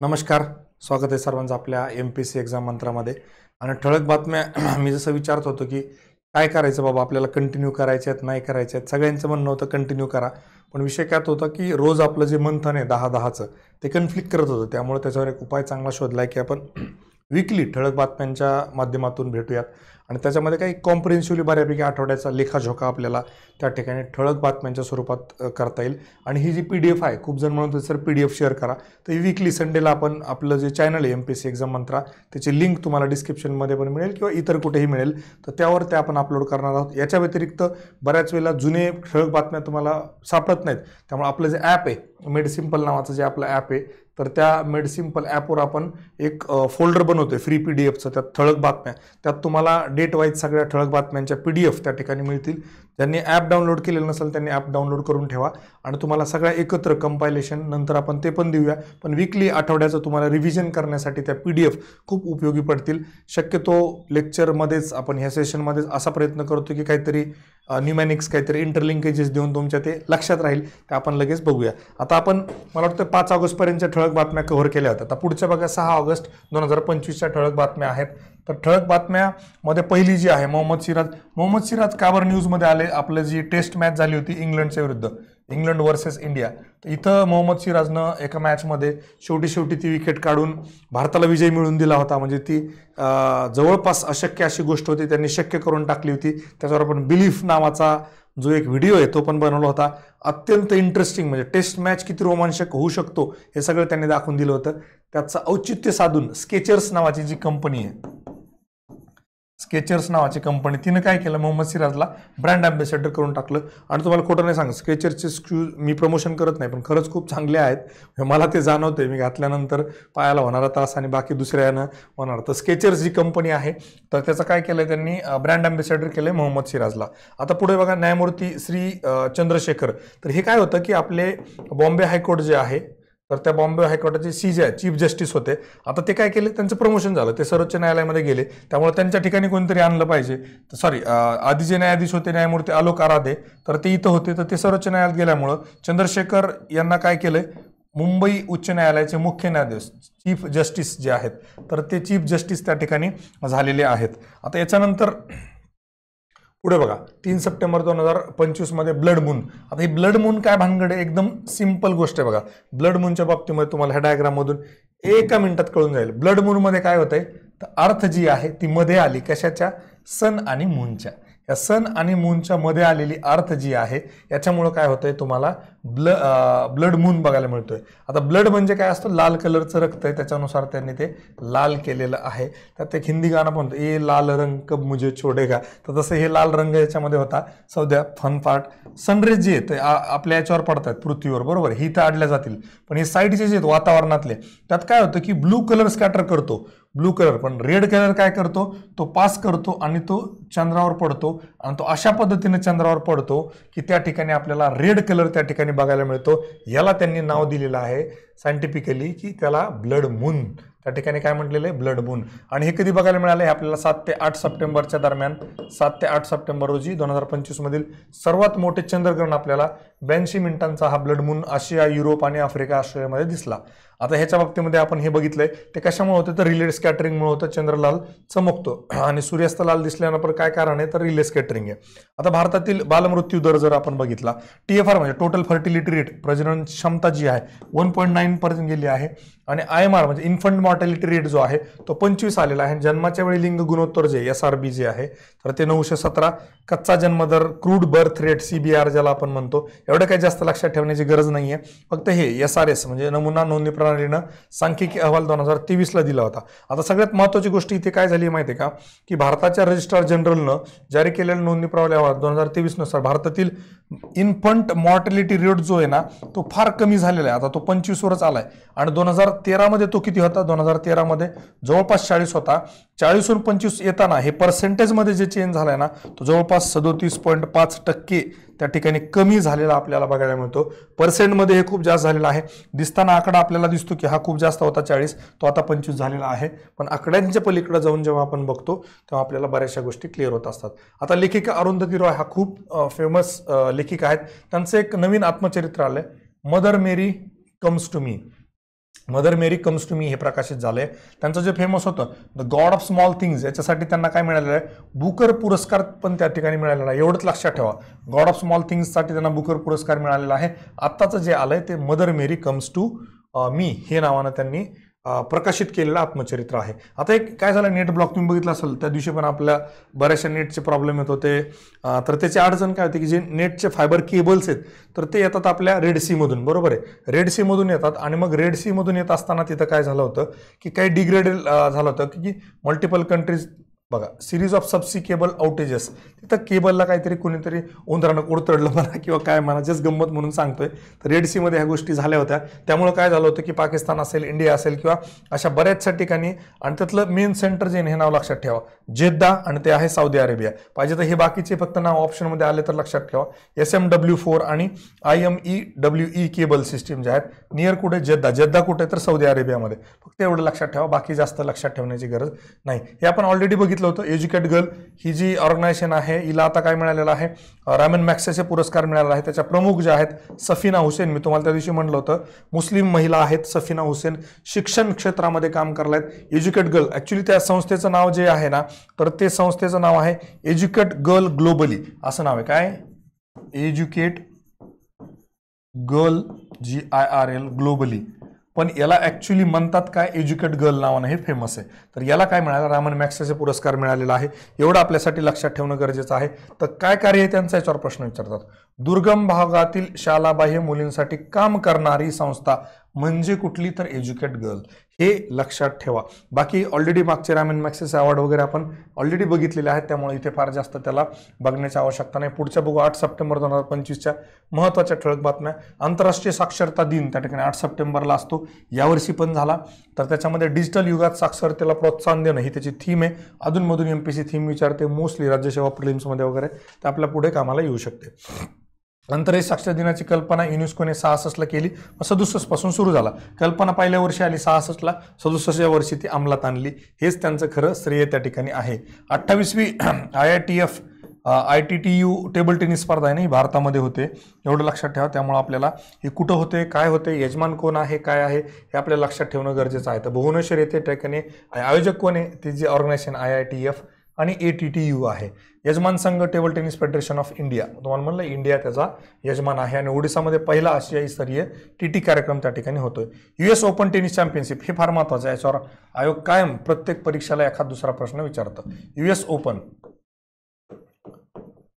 नमस्कार, स्वागत आहे सर्वांचं आपल्या MPSC एक्झाम मंत्रामध्ये. आणि ठळक बातम्या मी जसं विचारत होतो की काय करायचं बाबा, आपल्याला कंटिन्यू करायचे आहेत नाही करायचे आहेत. सगळ्यांचं म्हणणं होतं कंटिन्यू करा, पण विषय काय होता की रोज आपलं जे मंथन आहे 10-10चं ते कन्फ्लिक्ट करत होतं. त्यामुळे त्याच्यावर एक उपाय चांगला शोधला आहे की आपण वीकली ठळक बातम्यांच्या माध्यमातून भेटूयात आणि त्याच्यामध्ये काही कॉम्प्रिहेन्सिव्हली बऱ्यापैकी आठवड्याचा लेखाजोखा आपल्याला त्या ठिकाणी ठळक बातम्यांच्या स्वरूपात करता येईल. आणि ही जी PDF आहे, खूप जण म्हणत होते सर PDF शेअर करा, तर ही वीकली संडेला आपण आपलं जे चॅनल आहे MPSC एक्झाम मंत्रा, त्याची लिंक तुम्हाला डिस्क्रिप्शनमध्ये पण मिळेल किंवा इतर कुठेही मिळेल, तर त्यावर ते आपण अपलोड करणार आहोत. याच्या व्यतिरिक्त बऱ्याच वेळेला जुने ठळक बातम्या तुम्हाला सापडत नाहीत, त्यामुळे आपलं जे ॲप आहे मेड सिम्पल नावाचं जे आपलं ॲप आहे, तर त्या मेड सिम्पल ॲपवर आपण एक फोल्डर बनवतोय फ्री PDFचं, त्यात ठळक बातम्या, त्यात तुम्हाला डेट वाईज सगळ्या ठळक बातम्यांच्या PDF त्या ठिकाणी मिळतील. ज्यांनी ॲप डाउनलोड केलेलं नसेल त्यांनी ॲप डाउनलोड करून ठेवा आणि तुम्हाला सगळ्या एकत्र कंपायलेशन नंतर आपण ते पण देऊया. पण वीकली आठवड्याचं तुम्हाला रिव्हिजन करण्यासाठी त्या PDF खूप उपयोगी पडतील. शक्यतो लेक्चरमध्येच आपण ह्या सेशनमध्येच असा प्रयत्न करतो की काहीतरी न्यूमॅनिक्स, काहीतरी इंटरलिंकेजेस देऊन तुमच्या ते लक्षात राहील, ते आपण लगेच बघूया. आता आपण मला वाटतं 5 ऑगस्टपर्यंतच्या ठळक बातम्या कव्हर केल्या होत्या. आता पुढच्या बघा 6 ऑगस्ट 2025च्या ठळक बातम्या आहेत. तर ठळक बातम्यामध्ये पहिली जी आहे मोहम्मद सिराज का बरं न्यूजमध्ये आले, आपलं जी टेस्ट मॅच झाली होती इंग्लंडच्या विरुद्ध, इंग्लंड वर्सेस इंडिया, तर इथं मोहम्मद सिराजनं एका मॅचमध्ये शेवटी ती विकेट काढून भारताला विजय मिळवून दिला होता. म्हणजे ती जवळपास अशक्य अशी गोष्ट होती, त्यांनी शक्य करून टाकली होती. त्याच्यावर आपण बिलीफ नावाचा जो एक व्हिडिओ आहे तो पण बनवला होता. अत्यंत इंटरेस्टिंग, म्हणजे टेस्ट मॅच किती रोमांचक होऊ शकतो हे सगळं त्यांनी दाखवून दिलं होतं. त्याचं औचित्य साधून स्केचर्स नावाची जी कंपनी आहे, स्केचर्स नावाची कंपनी, तिनं काय केलं, मोहम्मद सिराजला ब्रँड अँबॅसेडर करून टाकलं. आणि तुम्हाला खोटं नाही सांग, स्केचरचे शूज मी प्रमोशन करत नाही, पण खरंच खूप चांगले आहेत, मला ते जाणवतंय. मी घातल्यानंतर पायाला होणारा त्रास आणि बाकी दुसऱ्यानं होणार. तर स्केचर्स जी कंपनी आहे, तर त्याचं काय केलं त्यांनी, ब्रँड अँबॅसेडर केलं मोहम्मद सिराजला. आता पुढे बघा न्यायमूर्ती श्री चंद्रशेखर, तर हे काय होतं की आपले बॉम्बे हायकोर्ट जे आहे, तर त्या बॉम्बे हायकोर्टाचे CJ चीफ जस्टिस होते. आता ते काय केले, त्यांचं प्रमोशन झालं, ते सर्वोच्च न्यायालयामध्ये गेले, त्यामुळे त्यांच्या ठिकाणी कोणतरी आणलं पाहिजे. सॉरी, आधी जे न्यायाधीश होते न्यायमूर्ती आलोक आराधे, तर ते इथं होते, तर ते सर्वोच्च न्यायालयात गेल्यामुळं चंद्रशेखर यांना काय केलंय, मुंबई उच्च न्यायालयाचे मुख्य न्यायाधीश चीफ जस्टिस जे आहेत, तर ते चीफ जस्टिस त्या ठिकाणी झालेले आहेत. आता याच्यानंतर पुढे बघा 3 सप्टेंबर 2025 मध्ये ब्लड मून. आता ही ब्लड मून काय भानगड आहे, एकदम सिंपल गोष्ट आहे बघा. ब्लड मूनच्या बाबतीमध्ये तुम्हाला ह्या डायग्राम मधून 1 मिनिटात कळून जाईल. ब्लड मून मध्ये काय होतंय, तर अर्थ जी आहे ती मध्ये आली, कशाच्या, सन आणि मूनच्या. या सन आणि मूनच्या मध्ये आलेली अर्थ जी आहे, याच्यामुळे काय होतंय, तुम्हाला ब्लड मून बघायला मिळतोय. आता ब्लड म्हणजे काय असतं, लाल कलरचं रक्त आहे, त्याच्यानुसार त्यांनी ते लाल केलेलं आहे. त्यात एक हिंदी गाणं पण, ए लाल रंग कब मुझे छोडेगा, तर तसं हे लाल रंग याच्यामध्ये होता. सौद्या फन पार्ट, सनरेज जे आहेत आपल्या याच्यावर पडतात पृथ्वीवर, बरोबर, ही तर अडल्या जातील, पण हे साईडचे जे आहेत वातावरणातले, त्यात काय होतं की ब्लू कलर स्कॅटर करतो, ब्लू कलर, पण रेड कलर काय करतो, तो पास करतो आणि तो चंद्रावर पडतो, आणि तो अशा पद्धतीने चंद्रावर पडतो की त्या ठिकाणी आपल्याला रेड कलर त्या ठिकाणी बघायला मिळतो. याला त्यांनी नाव दिलेलं आहे सायंटिफिकली की त्याला ब्लड मून, त्या ठिकाणी काय म्हटलेलं आहे, ब्लड मून. आणि हे कधी बघायला मिळालं आहे आपल्याला, 7 ते 8 सप्टेंबरच्या दरम्यान, 7 ते 8 सप्टेंबर रोजी 2025 मधील सर्वात मोठे चंद्रग्रहण आपल्याला 82 मिनिटांचा हा ब्लड मून आशिया, युरोप आणि आफ्रिका, ऑस्ट्रेलियामध्ये दिसला. आता ह्याच्या बाबतीमध्ये आपण हे बघितलंय, ते कशामुळे होतं, तर रिले स्कॅटरिंगमुळे होतं. चंद्र लाल चमकतो आणि सूर्यास्त लाल दिसल्यानंतर काय कारण आहे, तर रिले स्कॅटरिंग आहे. आता भारतातील बालमृत्यू दर जर आपण बघितला, TFR म्हणजे टोटल फर्टिलिटी रेट, प्रजनन क्षमता जी आहे 1.9% गेली आहे. आणि IMR म्हणजे इन्फंट मॉर्टॅलिटी रेट जो आहे तो 25 आलेला आहे. जन्माच्या वेळी लिंग गुणोत्तर जे SRB जे आहे, तर ते 917. कच्चा जन्मदर, क्रूड बर्थ रेट, CBR ज्याला आपण म्हणतो, एवढं काही जास्त लक्षात ठेवण्याची गरज नाहीये. फक्त हे SRS म्हणजे नमुना नोंदणी प्रणालीनं सांख्यिकी अहवाल 2023ला दिला होता. आता सगळ्यात महत्त्वाची गोष्ट इथे काय झाली माहिती आहे का, की भारताच्या रजिस्ट्रार जनरलनं जारी केलेला नोंदणी प्रणाली अहवाल 2023 नुसार भारतातील इन्फंट मॉर्टॅलिटी रेट जो आहे ना, तो फार कमी झालेला आहे. आता तो 25वरच आलाय. आणि 2013 मध्ये तो किती होता, 2013 मध्ये जवळपास 40 होता. 40वरून 25 येताना हे पर्सेंटेजमध्ये जे चेंज झालाय ना, तो जवळपास 37.5% त्या ठिकाणी कमी झालेला आपल्याला बघायला मिळतो. पर्सेंटमध्ये हे खूप जास्त झालेला आहे. दिसताना आकडा आपल्याला दिसतो की हा खूप जास्त होता 40, तो आता 25 झालेला आहे. पण आकड्यांच्या पलीकडे जाऊन जेव्हा आपण बघतो तेव्हा आपल्याला बऱ्याचशा गोष्टी क्लिअर होत असतात. आता लेखिका अरुंधती रॉय हा खूप फेमस लेखिका आहेत. त्यांचं एक नवीन आत्मचरित्र आलंय, Mother Mary Comes to Me. Mother Mary Comes to Me हे प्रकाशित झालंय. त्यांचं जे फेमस होतं the God of Small Things, याच्यासाठी त्यांना काय मिळालेलं आहे, बुकर पुरस्कार पण त्या ठिकाणी मिळालेला आहे. एवढंच लक्षात ठेवा, गॉड ऑफ स्मॉल थिंग्ससाठी त्यांना बुकर पुरस्कार मिळालेला आहे. आत्ताचं जे आलंय ते Mother Mary Comes to Me हे नावानं त्यांनी प्रकाशित केलेलं आत्मचरित्र आहे. आता एक काय झालं, नेट ब्लॉक तुम्ही बघितलं असेल, त्या दिवशी पण आपल्या बऱ्याचशा नेटचे प्रॉब्लेम येत होते. तर त्याची अडचण काय होती की जे नेटचे फायबर केबल्स आहेत तर ते येतात आपल्या रेड सी मधून, बरोबर आहे, रेड सी मधून येतात. आणि मग रेड सी मधून येत असताना तिथं काय झालं होतं की काही डिग्रेड झालं होतं की मल्टिपल कंट्रीज, बघा, series of subsea cable outages, तिथं केबलला काहीतरी कोणीतरी उंदरानं कोडतडलं म्हणा किंवा काय म्हणा, जस्ट गंमत म्हणून सांगतोय. तर रेड सी मध्ये ह्या गोष्टी झाल्या होत्या. त्यामुळे काय झालं होतं की पाकिस्तान असेल, इंडिया असेल किंवा अशा बऱ्याचशा ठिकाणी, आणि त्यातलं मेन सेंटर जे हे नाव लक्षात ठेवा, जेद्दा, आणि ते आहे सौदी अरेबिया. पाहिजे तर हे बाकीचे फक्त नाव ऑप्शनमध्ये आले तर लक्षात ठेवा. SMW4 आणि IMEWE केबल सिस्टीम जे आहेत नियर कुठे, जेद्दा कुठे तर सौदी अरेबियामध्ये, फक्त एवढं लक्षात ठेवा, बाकी जास्त लक्षात ठेवण्याची गरज नाही. हे आपण ऑलरेडी बघितलं होतं. एज्युकेट गर्ल ही जी ऑर्गनायझेशन आहे हिला आता काय मिळालेलं आहे, रामन मॅक्सेसे पुरस्कार मिळाला आहे. त्याच्या प्रमुख ज्या आहेत सफीना हुसेन, मी तुम्हाला त्या दिवशी म्हणलं होतं, मुस्लिम महिला आहेत सफीना हुसेन, शिक्षण क्षेत्रामध्ये काम करलायत. एज्युकेट गर्ल, ऍक्च्युली त्या संस्थेचं नाव जे आहे ना, तर ते संस्थेचं नाव आहे एज्युकेट गर्ल ग्लोबली, असं नाव आहे. काय, एज्युकेट गर्ल GIRL ग्लोबली, पण याला ऍक्च्युली म्हणतात काय, एज्युकेट गर्ल नावानं हे फेमस आहे. तर याला काय मिळालं, रामन मॅक्सेसे पुरस्कार मिळालेला आहे. एवढं आपल्यासाठी लक्षात ठेवणं गरजेचं आहे. तर काय कार्य आहे त्यांचा, याच्यावर प्रश्न विचारतात. दुर्गम भागातील शालाबाह्य मुलींसाठी काम करणारी संस्था म्हणजे कुठली, तर एज्युकेट गर्ल, हे लक्षात ठेवा. बाकी ऑलरेडी मागचे रामन मॅक्सेसे अवॉर्ड वगैरे आपण ऑलरेडी बघितलेले आहेत, त्यामुळे इथे फार जास्त त्याला बघण्याची आवश्यकता नाही. पुढच्या बघू 8 सप्टेंबर 2025च्या महत्त्वाच्या ठळक बातम्या. आंतरराष्ट्रीय साक्षरता दिन त्या ठिकाणी 8 सप्टेंबरला असतो, यावर्षी पण झाला. तर त्याच्यामध्ये डिजिटल युगात साक्षरतेला प्रोत्साहन देणं ही त्याची थीम आहे. अधूनमधून MPSC थीम विचारते, मोस्टली राज्यसेवा प्रिलिम्समध्ये वगैरे, तर आपल्या पुढे कामाला येऊ शकते. आंतरराष्ट्रीय साक्षरता दिनाची कल्पना युनेस्कोने 66ला केली, 67 पासून सुरू झाला. कल्पना पहिल्या वर्षी आली 66ला, 67व्या वर्षी ती अंमलात आणली. हेच त्यांचं खरं श्रेय त्या ठिकाणी आहे. 28वी IITF ITTU टेबल टेनिस स्पर्धा आहे ना, ही भारतामध्ये होते, एवढं लक्षात ठेवा. त्यामुळे आपल्याला हे कुठं होते, काय होते, यजमान कोण आहे, काय आहे, हे आपल्याला लक्षात ठेवणं गरजेचं आहे. तर भुवनेश्वर येथे ठिकाणी आयोजक कोण आहे, ती जी ऑर्गनायझेशन IITF आणि ATTU आहे. यजमान संघ table tennis federation of India, तुम्हाला म्हणलं इंडिया त्याचा यजमान आहे. आणि ओडिसामध्ये पहिला आशियाई स्तरीय TT कार्यक्रम त्या ठिकाणी होतोय. US ओपन टेनिस चॅम्पियनशिप हे फार महत्वाचं आहे. याच्यावर आयोग कायम प्रत्येक परीक्षेला एखाद दुसरा प्रश्न विचारतं. US ओपन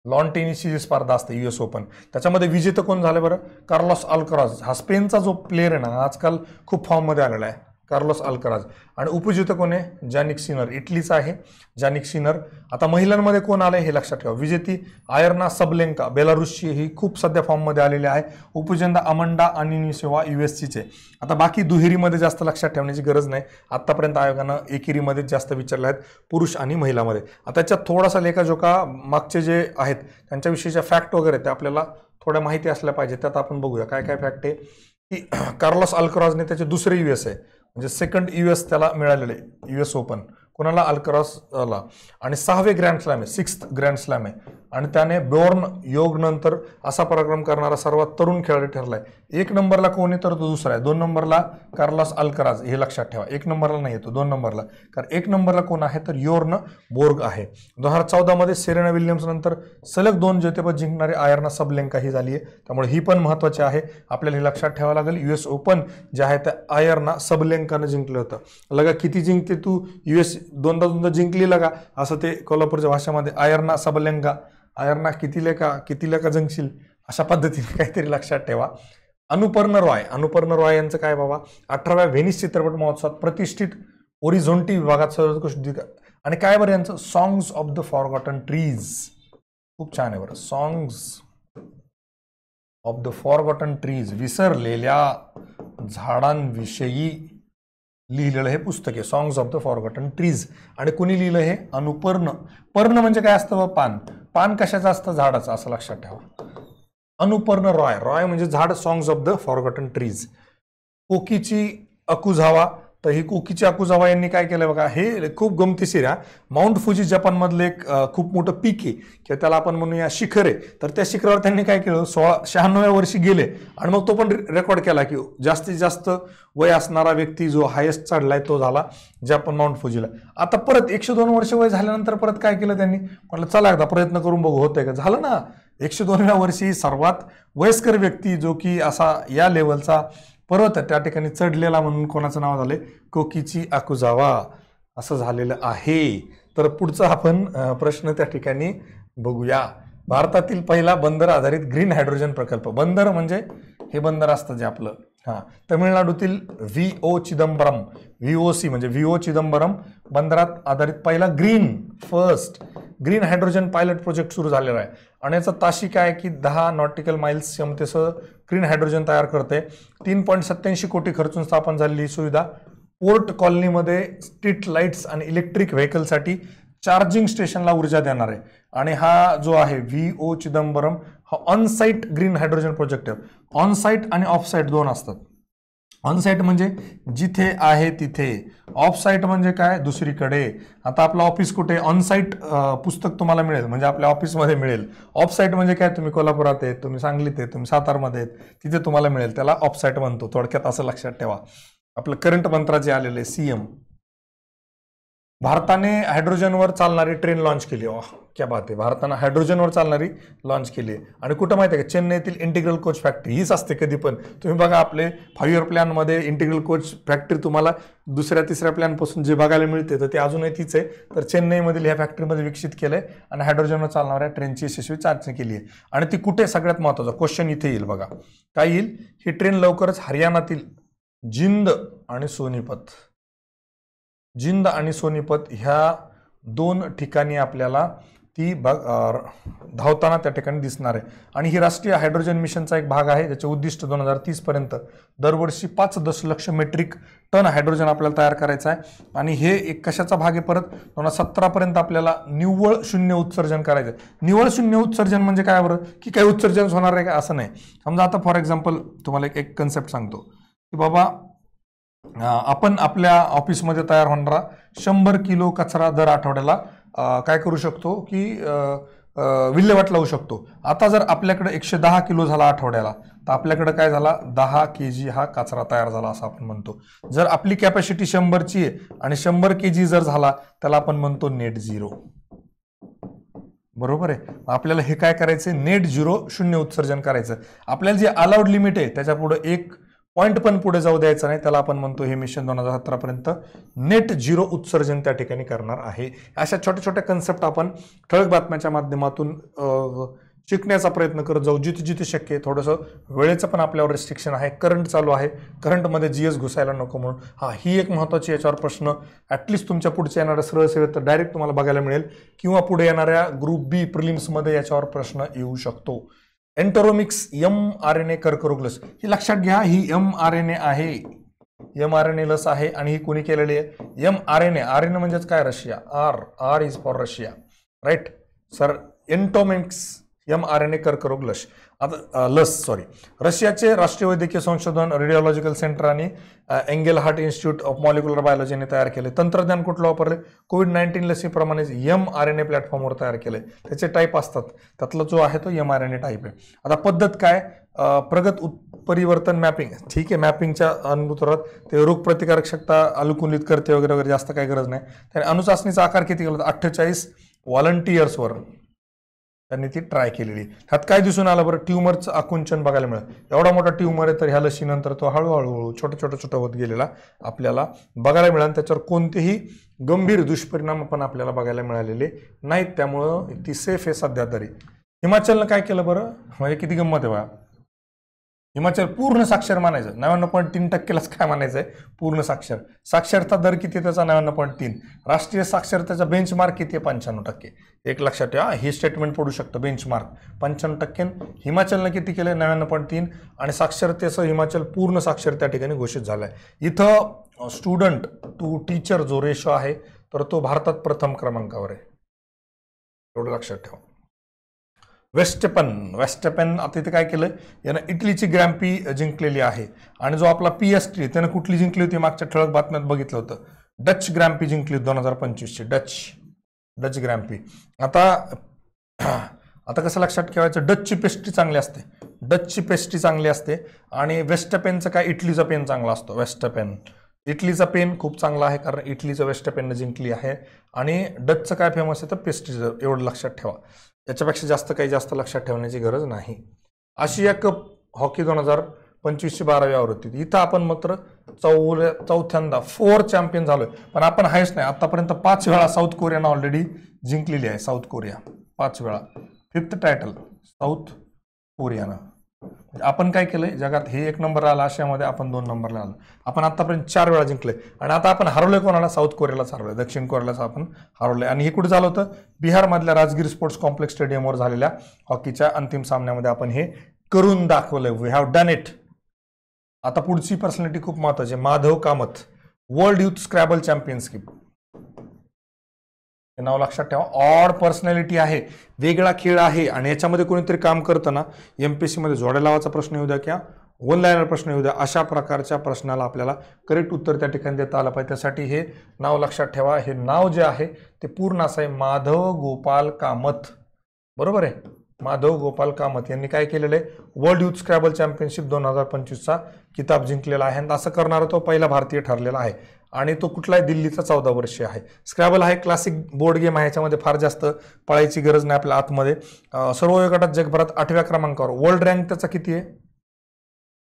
लॉन टेनिसची जी स्पर्धा असते US ओपन, त्याच्यामध्ये विजेतं कोण झालं बरं, कार्लोस अल्कराज. हा स्पेनचा जो प्लेअर आहे ना, आजकाल खूप फॉर्ममध्ये आलेला आहे, कार्लोस अल्कराज. आणि उपविजेतं कोण आहे, जानिक सिनर, इटलीचा आहे जानिक सिनर. आता महिलांमध्ये कोण आलंय हे लक्षात ठेवा. विजेती आयर्ना सबलेंका, बेलारुसची, ही खूप सध्या फॉर्ममध्ये आलेली आहे. उपविजेता अमंडा अनिनिसेवा USCचे. आता बाकी दुहेरीमध्ये जास्त लक्षात ठेवण्याची गरज नाही. आतापर्यंत आयोगानं एकेरीमध्ये जास्त विचारले आहेत, पुरुष आणि महिलामध्ये. आता त्याच्यात थोडासा लेखाजोखा मागचे जे आहेत त्यांच्याविषयीच्या फॅक्ट वगैरे ते आपल्याला थोड्या माहिती असल्या पाहिजे. त्यात आपण बघूया काय काय फॅक्ट आहे. की कार्लोस अल्कराजने त्याचे दुसरे US आहे, म्हणजे सेकंड US त्याला मिळालेले US ओपन, कोणाला, अल्करासला. आणि 6वे ग्रँड स्लॅम आहे, 6th ग्रँड स्लॅम आहे. आणि त्याने बोर्न योग नंतर असा पराक्रम करणारा सर्वात तरुण खेळाडू ठरलाय. 1 नंबरला कोण आहे तर तो दुसरा आहे. 2 नंबरला कार्लोस अल्कराज, हे लक्षात ठेवा. 1 नंबरला नाही येतो, 2 नंबरला. कारण 1 नंबरला कोण आहे तर योर्न बोर्ग आहे. 2014 मध्ये सेरेना विल्यम्स नंतर सलग 2 जेतेपद जिंकणारी आयर्ना सबलेंका ही झाली आहे. त्यामुळे ही पण महत्वाची आहे, आपल्याला हे लक्षात ठेवावं लागेल. US ओपन जे आहे त्या आयर्ना सबलेंकानं जिंकलं होतं. लगा किती जिंकते तू, US दोनदा जिंकली लगा, असं ते कोल्हापूरच्या भाषेमध्ये आयर्ना सबलेंका, आयर्ना किती लेका जिंकशील, अशा पद्धतीने काहीतरी लक्षात ठेवा. अनुपर्ण रॉय यांचं काय बाबा, 18व्या व्हेनिस चित्रपट महोत्सवात प्रतिष्ठित ओरिझोंटी विभागात सर्वोत्कृष्ट. आणि काय बरं यांचं, songs of the forgotten trees, खूप छान आहे बरं. Songs of the forgotten trees, विसरलेल्या झाडांविषयी लिहिलेलं हे पुस्तक आहे, songs of the forgotten trees. आणि कुणी लिहिलं हे, अनुपर्ण. पर्ण म्हणजे काय असतं, पान. पान कशाचं असतं, झाडाचं, असं लक्षात ठेवा. अनुपर्ण रॉय, रॉय म्हणजे झाड, songs of the forgotten trees. Kokichi Akuzawa तर ही कोकीची अकुजावा यांनी काय केलं बघा, हे खूप गमतीशीर आहे. माउंट फुजी जपानमधलं एक खूप मोठं पीक आहे किंवा त्याला आपण म्हणूया शिखर आहे. तर त्या शिखरावर त्यांनी काय केलं, 96व्या वर्षी गेले आणि मग तो पण रेकॉर्ड केला की जास्तीत जास्त वय असणारा व्यक्ती जो हायेस्ट चढलाय तो झाला जपान माउंट फुजीला. आता परत 102 वर्ष वय झाल्यानंतर परत काय केलं त्यांनी, म्हटलं चला एकदा प्रयत्न करून बघू होतंय का. झालं ना, 102व्या वर्षी सर्वात वयस्कर व्यक्ती जो की असा या लेवलचा पर्वत त्या ठिकाणी चढलेला म्हणून कोणाचं नाव झालंय, कोकीची अकुजावा असं झालेलं आहे. तर पुढचा आपण प्रश्न त्या ठिकाणी बघूया. भारतातील पहिला बंदर आधारित ग्रीन हायड्रोजन प्रकल्प. बंदर म्हणजे हे बंदर असतं जे आपलं तमिळनाडूतील VO चिदंबरम, VOC म्हणजे VO चिदंबरम बंदरात आधारित पहिला first green hydrogen pilot project सुरू झालेला आहे. आणि याचा ताशी काय की 10 नॉटिकल माइल्स क्षमतेसह ग्रीन हायड्रोजन तयार करते. 3.87 कोटी खर्चून स्थापन झालेली ही सुविधा पोर्ट कॉलनीमध्ये स्ट्रीट लाईट्स आणि इलेक्ट्रिक व्हेकलसाठी चार्जिंग स्टेशनला ऊर्जा देणार आहे. आणि हा जो आहे VO चिदंबरम हा on site green hydrogen project आहे. ऑन साईट आणि ऑफ साईट दोन असतात. ऑन साईट म्हणजे जिथे आहे तिथे, ऑफ साईट म्हणजे काय, दुसरीकडे. आता आपलं ऑफिस कुठे, ऑन साईट पुस्तक तुम्हाला मिळेल म्हणजे आपल्या ऑफिसमध्ये मिळेल. ऑफ साईट म्हणजे काय, तुम्ही कोल्हापुरात आहेत, तुम्ही सांगलीत आहेत, तुम्ही सातारमध्ये आहेत, तिथे तुम्हाला मिळेल. त्याला ऑफ साईट म्हणतो. थोडक्यात असं लक्षात ठेवा. आपलं करंट मंत्राचे आलेले CM. भारताने हायड्रोजनवर चालणारी ट्रेन लॉन्च केली. क्या बात आहे, भारतानं हायड्रोजनवर चालणारी लॉन्च केली. आणि कुठं माहिती आहे का, चेन्नईतील इंटिग्रल कोच फॅक्टरी हीच असते कधी पण. तुम्ही बघा आपले 5 इयर प्लॅनमध्ये इंटिग्रल कोच फॅक्टरी तुम्हाला 2ऱ्या-3ऱ्या प्लॅनपासून जे बघायला मिळते तर ते अजूनही तीच आहे. तर चेन्नईमधील ह्या फॅक्टरीमध्ये विकसित केलंय आणि हायड्रोजनवर चालणाऱ्या ट्रेनची यशस्वी चाचणी केली आहे. आणि ती कुठे, सगळ्यात महत्त्वाचा क्वेश्चन इथे येईल बघा. काय येईल, ही ट्रेन लवकरच हरियाणातील जिंद आणि सोनीपत ह्या 2 ठिकाणी आपल्याला ती धावताना त्या ठिकाणी दिसणार आहे. आणि ही राष्ट्रीय हायड्रोजन मिशनचा एक भाग आहे. ज्याचे उद्दिष्ट 2030 पर्यंत दरवर्षी 5 दशलक्ष मेट्रिक टन हायड्रोजन आपल्याला तयार करायचं आहे. आणि हे एक कशाचा भाग आहे, परत 2017 पर्यंत आपल्याला निव्वळ शून्य उत्सर्जन करायचं आहे. निव्वळ शून्य उत्सर्जन म्हणजे काय बरं, की काही उत्सर्जन होणार आहे का, असं नाही. समजा आता फॉर एक्झाम्पल तुम्हाला एक कन्सेप्ट सांगतो की बाबा आपण आपल्या ऑफिसमध्ये तयार होणारा 100 किलो कचरा दर आठवड्याला काय करू शकतो की विल्हेवाट लावू शकतो. आता जर आपल्याकडे 110 किलो झाला आठवड्याला, तर आपल्याकडे काय झाला, 10 kg हा कचरा तयार झाला असं आपण म्हणतो. जर आपली कॅपॅसिटी 100ची आहे आणि 100 kg जर झाला त्याला आपण म्हणतो नेट झिरो. बरोबर आहे. आपल्याला हे काय करायचं, नेट झिरो शून्य उत्सर्जन करायचं. आपल्याला जे अलाउड लिमिट आहे त्याच्या पुढे 1 पॉईंट पण पुढे जाऊ द्यायचं नाही. त्याला आपण म्हणतो हे मिशन 2017 पर्यंत नेट झिरो उत्सर्जन त्या ठिकाणी करणार आहे. अशा छोट्या छोट्या कन्सेप्ट आपण ठळक बातम्याच्या माध्यमातून शिकण्याचा प्रयत्न करत जाऊ जिथे जिथे शक्य आहे. थोडंसं वेळेचं पण आपल्यावर रिस्ट्रिक्शन आहे. करंट चालू आहे, करंटमध्ये GS घुसायला नको म्हणून. ही एक महत्त्वाची याच्यावर प्रश्न ॲटलिस्ट तुमच्या पुढच्या येणाऱ्या सरळ सेवेत तर डायरेक्ट तुम्हाला बघायला मिळेल किंवा पुढे येणाऱ्या ग्रुप B प्रिलिम्समध्ये याच्यावर प्रश्न येऊ शकतो. एंटरोमिक्स mRNA कर्करोग लस, ही लक्षात घ्या. ही mRNA आहे, mRNA लस आहे. आणि ही कोणी केलेली आहे, mRNA म्हणजेच काय, Russia. R is for Russia, right sir. Enteromix mRNA कर्करोग रशियाचे राष्ट्रीय वैद्यकीय संशोधन रेडिओलॉजिकल सेंटर आणि एंगेलहार्ट इन्स्टिट्यूट ऑफ मॉलिक्युलर बायोलॉजीने तयार केले. तंत्रज्ञान कुठलं वापरले, कोविड-19 लसीप्रमाणेच mRNA प्लॅटफॉर्मवर तयार केले. त्याचे टाईप असतात, त्यातला जो आहे तो mRNA टाईप आहे. आता पद्धत काय, प्रगत उत्परिवर्तन मॅपिंग. ठीक आहे, मॅपिंगच्या अनुसारात ते रोगप्रतिकारक शक्ती अनुकूलित करते वगैरे वगैरे, जास्त काही गरज नाही. त्याने अणुचाचणीचा आकार किती केला, 48 व्हॉलंटियर्सवर त्यांनी ती ट्राय केलेली. ह्यात काय दिसून आलं बरं, ट्यूमरचं आकुंचन बघायला मिळालं. एवढा मोठा ट्यूमर आहे तर ह्या लशीनंतर तो हळूहळू छोटं होत गेलेला आपल्याला बघायला मिळाला. त्याच्यावर कोणतेही गंभीर दुष्परिणाम पण आपल्याला बघायला मिळालेले नाहीत. त्यामुळं ती सेफ आहे सध्या तरी. हिमाचलनं काय केलं बरं, म्हणजे किती गंमत आहे बघा. हिमाचल पूर्ण साक्षर मानायचं, 99.3%लाच काय मानायचं आहे, पूर्ण साक्षर. साक्षरता दर किती त्याचा, 99.3. राष्ट्रीय साक्षरतेचा बेंचमार्क किती आहे, 95%. एक लक्षात ठेवा, हे स्टेटमेंट पडू शकतं. बेंचमार्क 95%. हिमाचलनं किती केलं, 99.3. आणि साक्षरतेसह हिमाचल पूर्ण साक्षर त्या ठिकाणी घोषित झालाय. इथं स्टुडंट टू टीचर जो रेशो आहे तर तो भारतात प्रथम क्रमांकावर आहे, एवढं लक्षात ठेवा. वेस्टपेन आता इथे काय केलं, यानं इटलीची ग्रँप्री जिंकलेली आहे. आणि जो आपला PSG त्यानं कुठली जिंकली होती मागच्या ठळक बातम्यात बघितलं होतं, डच ग्रँप्री जिंकली 2025ची डच ग्रँप्री. आता कसं लक्षात ठेवायचं, डचची पेस्ट्री चांगली असते आणि वेस्टपेनचं काय, इटलीचा पेन चांगला असतो. वेस्टपेन इटलीचा पेन खूप चांगला आहे कारण इटलीचं वेस्टपेननं जिंकली आहे. आणि डचचं काय फेमस आहे तर पेस्ट्रीचं, एवढं लक्षात ठेवा. याच्यापेक्षा जास्त लक्षात ठेवण्याची गरज नाही. आशिया कप हॉकी 2025ची 12वी आवृत्ती. इथं आपण मात्र चौथ्यांदा 4 चॅम्पियन झालोय, पण आपण आहेच नाही. आतापर्यंत 5 वेळा साऊथ कोरियानं ऑलरेडी जिंकलेली आहे. साऊथ कोरिया 5 वेळा, 5th टायटल साऊथ कोरियानं. आपण काय केलंय, जगात हे 1 नंबर आला, आशियामध्ये आपण 2 नंबरला आलो. आपण आतापर्यंत 4 वेळा जिंकले आणि आता आपण हरवलोय कोणाला, साऊथ कोरियालाच हरवलंय, दक्षिण कोरियालाच आपण हरवलंय. आणि हे कुठे झालं होतं, बिहारमधल्या राजगीर स्पोर्ट्स कॉम्प्लेक्स स्टेडियमवर झालेल्या हॉकीच्या अंतिम सामन्यामध्ये आपण हे करून दाखवलंय. We have done it. आता पुढची पर्सनॅलिटी खूप महत्वाची, Madhav Kamat, World Youth Scrabble Championship. हे नाव लक्षात ठेवा. ऑड पर्सनॅलिटी आहे, वेगळा खेळ आहे आणि याच्यामध्ये कोणीतरी काम करताना MPSC मध्ये जोड्या लावायचा प्रश्न येऊ द्या किंवा वन लाईनर प्रश्न येऊ द्या, अशा प्रकारच्या प्रश्नाला आपल्याला करेक्ट उत्तर त्या ठिकाणी देता आलं पाहिजे. त्यासाठी हे नाव लक्षात ठेवा. हे नाव जे आहे ते पूर्ण असं आहे, माधव गोपाल कामत. बरोबर आहे, माधव गोपाल कामत यांनी काय केलेलं आहे, वर्ल्ड युथ स्क्रॅबल चॅम्पियनशिप 2025चा किताब जिंकलेला आहे. आणि असं करणारा तो पहिला भारतीय ठरलेला आहे. आणि तो कुठला आहे, दिल्लीचा 14 वर्षीय आहे. स्क्रॅबल हा एक क्लासिक बोर्ड गेम आहे, याच्यामध्ये फार जास्त पळायची गरज नाही आपल्या आतमध्ये. सर्व वयोगटात जगभरात 8व्या क्रमांकावर. वर्ल्ड रँक त्याचा किती आहे,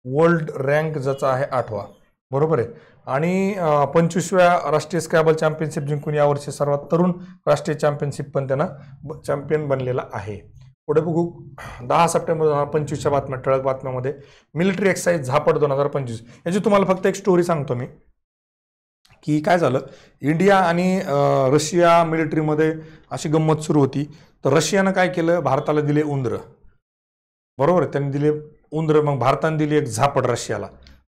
वर्ल्ड रँक ज्याचा आहे 8वा. बरोबर आहे. आणि 25व्या राष्ट्रीय स्क्रॅबल चॅम्पियनशिप जिंकून यावर्षी सर्वात तरुण राष्ट्रीय चॅम्पियनशिप पण त्यानं चॅम्पियन बनलेला आहे. पुढे बघू 10 सप्टेंबर 2025च्या बातम्या, ठळक बातम्यामध्ये मिलिटरी एक्सरसाइज झापड 2025. याची तुम्हाला फक्त एक स्टोरी सांगतो मी, की काय झालं, इंडिया आणि रशिया मिलिटरीमध्ये अशी गंमत सुरू होती. तर रशियानं काय केलं, भारताला दिले उंदरं. बरोबर, त्यांनी दिले उंदरं, मग भारताने दिली एक झापड रशियाला.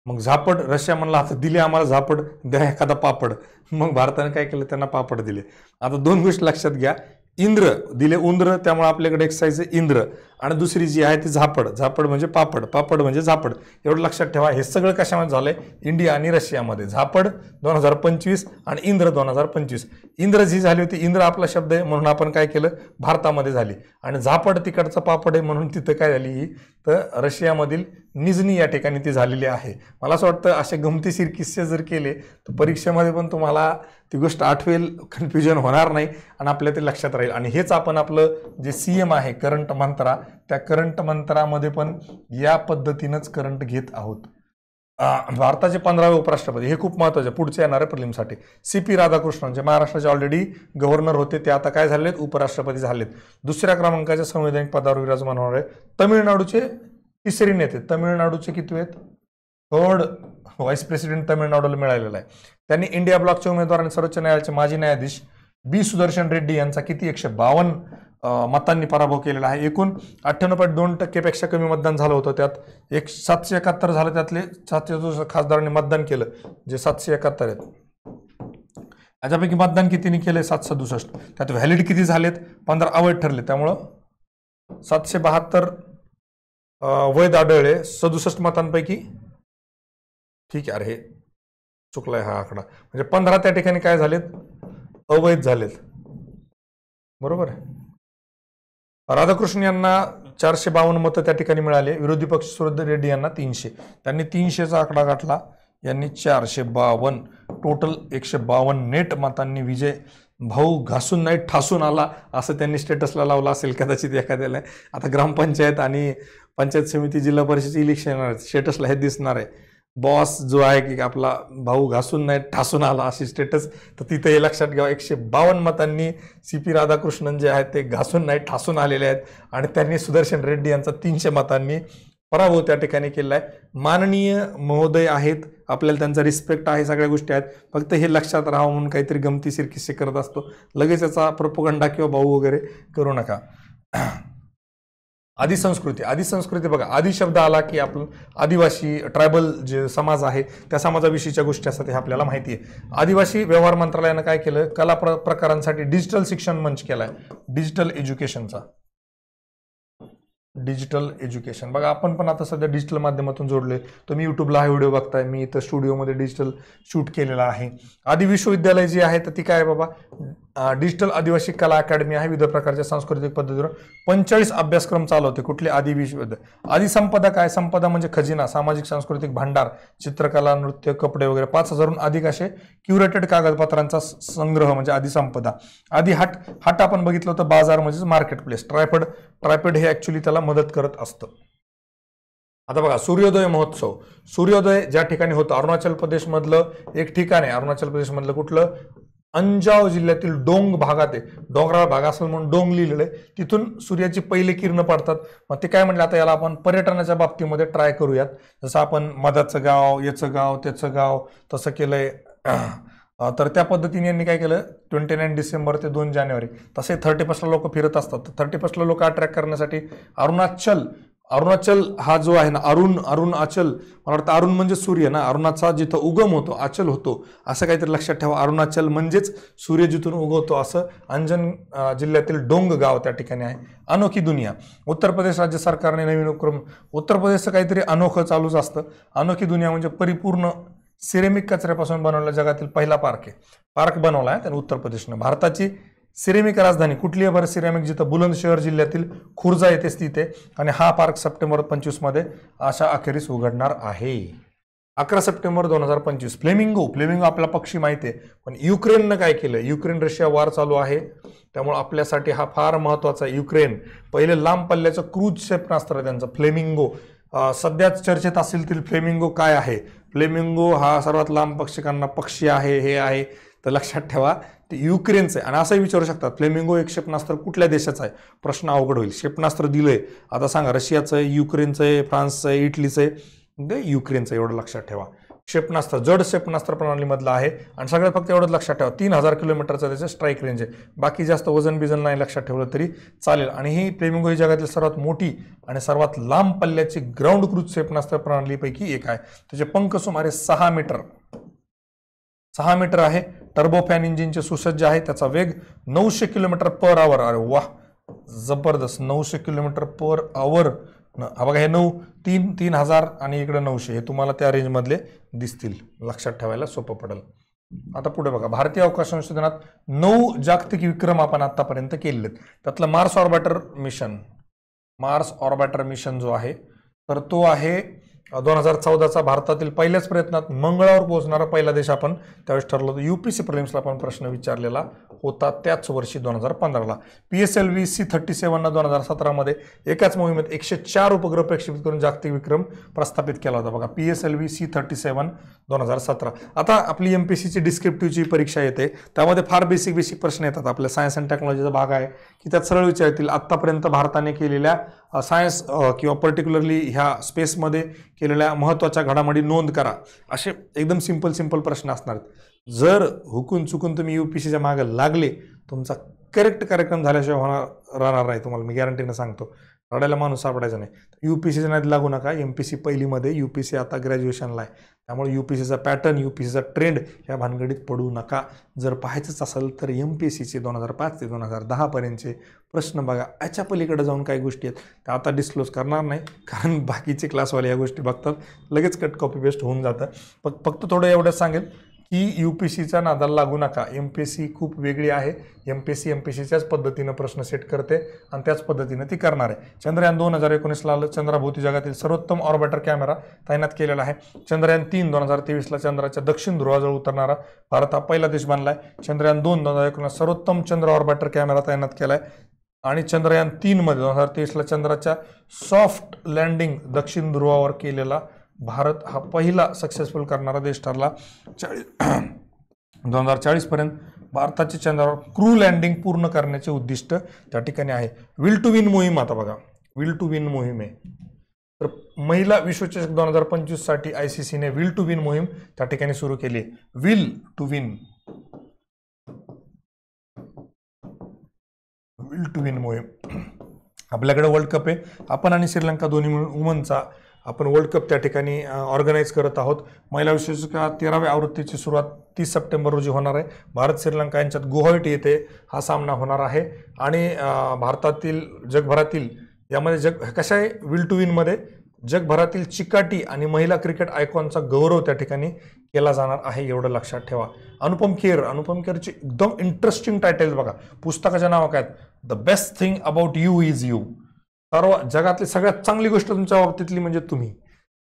मग झापड, रशिया म्हणला आता दिले आम्हाला झापड, द्या एखादा पापड. मग भारताने काय केलं, त्यांना पापड दिले. आता 2 गोष्टी लक्षात घ्या, इंद्र दिले उंदर, त्यामुळे आपल्याकडे एक्सरसाइज आहे इंद्र. आणि दुसरी जी आहे ती झापड, झापड म्हणजे पापड, पापड म्हणजे झापड. एवढं लक्षात ठेवा. हे सगळं कशामध्ये झालंय, इंडिया आणि रशियामध्ये. झापड 2025 आणि इंद्र 2025. इंद्र जी झाली होती, इंद्र आपला शब्द आहे म्हणून आपण काय केलं, भारतामध्ये झाली. आणि झापड तिकडचं पापड आहे म्हणून तिथं काय झाली, ही तर रशियामधील निजनी या ठिकाणी ती झालेली आहे. मला असं वाटतं असे गमतीशीर किस्से जर केले तर परीक्षेमध्ये पण तुम्हाला ती गोष्ट आठवेल, कन्फ्युजन होणार नाही आणि आपल्या ते लक्षात राहील. आणि हेच आपण आपलं जे CM आहे करंट मंत्रा, त्या करंट मंत्रामध्ये पण या पद्धतीनंच करंट घेत आहोत. भारताचे 15वे उपराष्ट्रपती, हे खूप महत्त्वाचे पुढचे येणाऱ्या प्रिलिमसाठी. CP राधाकृष्णन जे महाराष्ट्राचे ऑलरेडी गव्हर्नर होते, ते आता काय झालेत, उपराष्ट्रपती झालेत. 2ऱ्या क्रमांकाच्या संवैधानिक पदावर विराजमान होणारे तमिळनाडूचे 3रे नेते. तमिळनाडूचे किती आहेत, 3rd व्हाईस प्रेसिडेंट तमिळनाडूला मिळालेला आहे. त्यांनी इंडिया ब्लॉकचे उमेदवार आणि सर्वोच्च न्यायालयाचे माजी न्यायाधीश B सुदर्शन रेड्डी यांचा किती 152 मतांनी पराभव केलेला आहे. एकूण 98.2% कमी मतदान झालं होतं. त्यात 771 झालं, त्यातले 762 खासदारांनी मतदान केलं, जे 771 आहेत. याच्यापैकी मतदान कितीने केले, 767. त्यात व्हॅलिड किती झालेत, 15 अवैध ठरले. त्यामुळं 772 वैध आढळले 67 मतांपैकी. ठीक आहे, अरे हे चुकलाय हा आकडा, म्हणजे 15 त्या ठिकाणी काय झालेत, अवैध झालेत. बरोबर आहे. राधाकृष्ण यांना 452 मतं त्या ठिकाणी मिळाले. विरोधी पक्ष सुरद रेड्डी यांना 300. त्यांनी 300चा आकडा गाठला, यांनी 452. टोटल 152 नेट मतांनी विजय. भाऊ घासून नाही ठासून आला, असं त्यांनी स्टेटसला लावलं असेल कदाचित एखाद्याला. आता ग्रामपंचायत आणि पंचायत समिती, जिल्हा परिषद इलेक्शन येणार आहे, स्टेटसला हे दिसणार आहे, बॉस जो आहे की आपला भाऊ घासून नाही ठासून आला, अशी स्टेटस. तर तिथे हे लक्षात घ्यावं, 152 मतांनी CP राधाकृष्णन जे आहेत ते घासून नाही ठासून आलेले आहेत. आणि त्यांनी सुदर्शन रेड्डी यांचा 300 मतांनी पराभव त्या ठिकाणी केला आहे. माननीय महोदय आहेत, आपल्याला त्यांचा रिस्पेक्ट आहे, सगळ्या गोष्टी आहेत. फक्त हे लक्षात राहावं म्हणून काहीतरी गमतीशीर किस्से करत असतो, लगेच याचा प्रोपगंडा किंवा भाऊ वगैरे करू नका. आदि संस्कृती बघा, आदि शब्द आला की आपण आदिवासी ट्रायबल जे समाज आहे त्या समाजाविषयीच्या गोष्टी असतात, हे आपल्याला माहिती आहे. आदिवासी व्यवहार मंत्रालयानं काय केलं, कला प्रकारांसाठी डिजिटल शिक्षण मंच केलाय, डिजिटल एज्युकेशनचा. Digital education. बघा आपण पण आता सध्या डिजिटल माध्यमातून जोडले. तुम्ही युट्यूबला हा व्हिडिओ बघताय, मी इथं स्टुडिओमध्ये डिजिटल शूट केलेला आहे. आदि विश्वविद्यालय जी आहे तर ती काय बाबा डिजिटल आदिवासी कला अकॅडमी आहे. विविध प्रकारच्या सांस्कृतिक पद्धतीवर 45 अभ्यासक्रम चालवते. कुठले? आदि विश्वविद्यालय. आदि संपदा काय? संपदा म्हणजे खजिना, सामाजिक सांस्कृतिक भांडार, चित्रकला, नृत्य, कपडे वगैरे 5000हून अधिक असे क्युरेटेड कागदपत्रांचा संग्रह म्हणजे आदि संपदा. आदि हाट, हाट आपण बघितलं होतं बाजार म्हणजे मार्केट प्लेस. ट्रायफेड हे ऍक्च्युली त्याला मदत करत असतं. आता बघा सूर्योदय महोत्सव. सूर्योदय ज्या ठिकाणी होतं अरुणाचल प्रदेश मधलं एक ठिकाण आहे. अरुणाचल प्रदेश मधलं कुठलं? अंजाव जिल्ह्यातील डोंग भागात आहे. डोंगराळ भाग असेल म्हणून डोंग लिहिलेलं आहे. तिथून सूर्याची पहिले किरण पडतात. मग ते काय म्हणलं आता याला आपण पर्यटनाच्या बाबतीमध्ये ट्राय करूयात. जसं आपण मधाचं गाव, याचं गाव, त्याचं गाव तसं केलंय. तर त्या पद्धतीने यांनी काय केलं 29 डिसेंबर ते 2 जानेवारी तसे 31ला लोक फिरत असतात. तर 31ला लोक अट्रॅक्ट करण्यासाठी अरुणाचल हा जो आहे ना अरुणाचल, मला वाटतं अरुण म्हणजे सूर्य ना, अरुणाचा जिथं उगम होतो आचल होतो असं काहीतरी लक्षात ठेवा. अरुणाचल म्हणजेच सूर्य जिथून उगवतो असं अंजन जिल्ह्यातील डोंग गाव त्या ठिकाणी आहे. अनोखी दुनिया. उत्तर प्रदेश राज्य सरकारने नवीन उपक्रम. उत्तर प्रदेशचं काहीतरी अनोखं चालूच असतं. अनोखी दुनिया म्हणजे परिपूर्ण सिरेमिक कचऱ्यापासून बनवलेला जगातील पहिला पार्क आहे. पार्क बनवला आहे त्याने उत्तर प्रदेशनं. भारताची सिरेमिक राजधानी कुठली आहे बरं? सिरेमिक जिथं बुलंदशहर जिल्ह्यातील खुर्जा येथे स्थित आहे. आणि हा पार्क सप्टेंबर 25 मध्ये अशा अखेरीस उघडणार आहे. 11 सप्टेंबर 2025. फ्लेमिंगो आपला पक्षी माहिती आहे, पण युक्रेननं काय केलं? युक्रेन रशिया वार चालू आहे त्यामुळे आपल्यासाठी हा फार महत्वाचा आहे. युक्रेन पहिले लांब पल्ल्याचं क्रूज क्षेपणास्त्र आहे त्यांचं फ्लेमिंगो. सध्याच चर्चेत असेल तर फ्लेमिंगो काय आहे? फ्लेमिंगो हा सर्वात लांब पक्षी आहे. हे आहे तर लक्षात ठेवा ते युक्रेनचं आहे. आणि असंही विचारू शकतात फ्लेमिंगो एक क्षेपणास्त्र कुठल्या देशाचं आहे? प्रश्न अवघड होईल. क्षेपणास्त्र दिलंय आता सांगा रशियाचं आहे, युक्रेनचं आहे, फ्रान्सचं आहे, इटलीचं आहे, युक्रेनचं, एवढं लक्षात ठेवा. क्षेपणास्त्र जड क्षेपणास्त्र प्रणालीमधलं आहे. आणि सगळ्यात फक्त एवढंच लक्षात ठेवा 3000 किलोमीटरचं त्याचं स्ट्राईक रेंज आहे. बाकी जास्त वजन बिजन नाही लक्षात ठेवलं तरी चालेल. आणि ही फ्लेमिंगो ही जगातील सर्वात मोठी आणि सर्वात लांब पल्ल्याची ग्राउंड क्रूज क्षेपणास्त्र प्रणालीपैकी एक आहे. त्याचे पंख सुमारे 6 मीटर आहे. टर्बोफॅन इंजिनचे सुसज्ज आहे. त्याचा वेग 900 किलोमीटर पर आवर. अरे वा जबरदस्त. 900 किलोमीटर पर आवर. हा बघा हे 3000 आणि इकडे 900 हे तुम्हाला त्या रेंजमधले दिसतील. लक्षात ठेवायला सोपं पडेल. आता पुढे बघा भारतीय अवकाश संशोधनात 9 जागतिक विक्रम आपण आतापर्यंत केलेले आहेत. त्यातलं मार्स ऑर्बिटर मिशन जो आहे तर तो आहे 2014चा. भारतातील पहिल्याच प्रयत्नात मंगळावर पोहोचणारा पहिला देश आपण त्यावेळेस ठरलो होतं. UPSC प्रिलिम्सला आपण प्रश्न विचारलेला होता त्याच वर्षी 2015ला. PSLV C-37 2017 मध्ये एकाच मोहिमेत 104 उपग्रह प्रक्षेपित करून जागतिक विक्रम प्रस्थापित केला होता. बघा PSLV C-37 2017. आता आपली MPSCची डिस्क्रिप्टिव्हची परीक्षा येते त्यामध्ये फार बेसिक प्रश्न येतात. आपल्या सायन्स अँड टेक्नॉलॉजीचा भाग आहे की त्यात सरळ विचारतील आतापर्यंत भारताने केलेल्या सायन्स किंवा पर्टिक्युलरली ह्या स्पेसमध्ये केलेल्या महत्त्वाच्या घडामोडी नोंद करा. असे एकदम सिंपल प्रश्न असणार. जर हुकून चुकून तुम्ही UPSCच्या मागे लागले तुमचा करेक्ट कार्यक्रम झाल्याशिवाय राहणार नाही. तुम्हाला मी गॅरंटीनं सांगतो. रडायला माणूस सापडायचा नाही. UPSCच्या नादी लागू नका. MPSC पहिलीमध्ये, UPSC आता ग्रॅज्युएशनला आहे त्यामुळे UPSCचा पॅटर्न UPSCचा ट्रेंड या भानगडीत पडू नका. जर पाहायचंच असेल तर MPSCचे 2005 ते 2010 पर्यंतचे प्रश्न बघा. याच्या पलीकडे जाऊन काही गोष्टी आहेत त्या आता डिस्क्लोज करणार नाही कारण बाकीचे क्लासवाले या गोष्टी बघतात लगेच कट कॉपी पेस्ट होऊन जातं. फक्त थोडं एवढंच सांगेल की UPSCच्या नादाला लागू नका. MPSC खूप वेगळी आहे. MPSCच्याच पद्धतीनं प्रश्न सेट करते आणि त्याच पद्धतीनं ती करणार आहे. चंद्रयान 2019ला आलं. चंद्राभोवती जगातील सर्वोत्तम ऑर्बिटर कॅमेरा तैनात केलेला आहे. चंद्रयान 3 2023ला चंद्राच्या दक्षिण ध्रुवाजवळ उतरणारा भारत हा पहिला देश बनलाय. चंद्रयान 2 2019 सर्वोत्तम चंद्र ऑर्बिटर कॅमेरा तैनात केलाय. आणि चंद्रयान 3 मध्ये 2023ला चंद्राच्या सॉफ्ट लँडिंग दक्षिण ध्रुवावर केलेला भारत हा पहिला सक्सेसफुल करणारा देश ठरला. 2040 पर्यंत भारताचे चंद्रावर क्रू लँडिंग पूर्ण करण्याचे उद्दिष्ट त्या ठिकाणी आहे. विल टू विन मोहीम. आता बघा विल टू विन मोहीम आहे तर महिला विश्वचषक 2025 साठी ICCने विल टू विन मोहीम त्या ठिकाणी सुरू केली. विल टू विन मोहीम. आपल्याकडे वर्ल्ड कप आहे. आपण आणि श्रीलंका दोन्ही मिळून वुमनचा आपण वर्ल्ड कप त्या ठिकाणी ऑर्गनाईज करत आहोत. महिला विश्वचषकात 13व्या आवृत्तीची सुरुवात 30 सप्टेंबर रोजी होणार आहे. भारत श्रीलंका यांच्यात गुवाहाटी येथे हा सामना होणार आहे. आणि भारतातील जगभरातील यामध्ये कशा आहे, विल टू विन मध्ये जगभरातील चिकाटी आणि महिला क्रिकेट आयकॉनचा गौरव त्या ठिकाणी केला जाणार आहे, एवढं लक्षात ठेवा. अनुपम खेरची एकदम इंटरेस्टिंग टायटल बघा. पुस्तकाच्या नाव काय, the best thing about you is you. सर्व जगातली सगळ्यात चांगली गोष्ट तुमच्या बाबतीतली म्हणजे तुम्ही.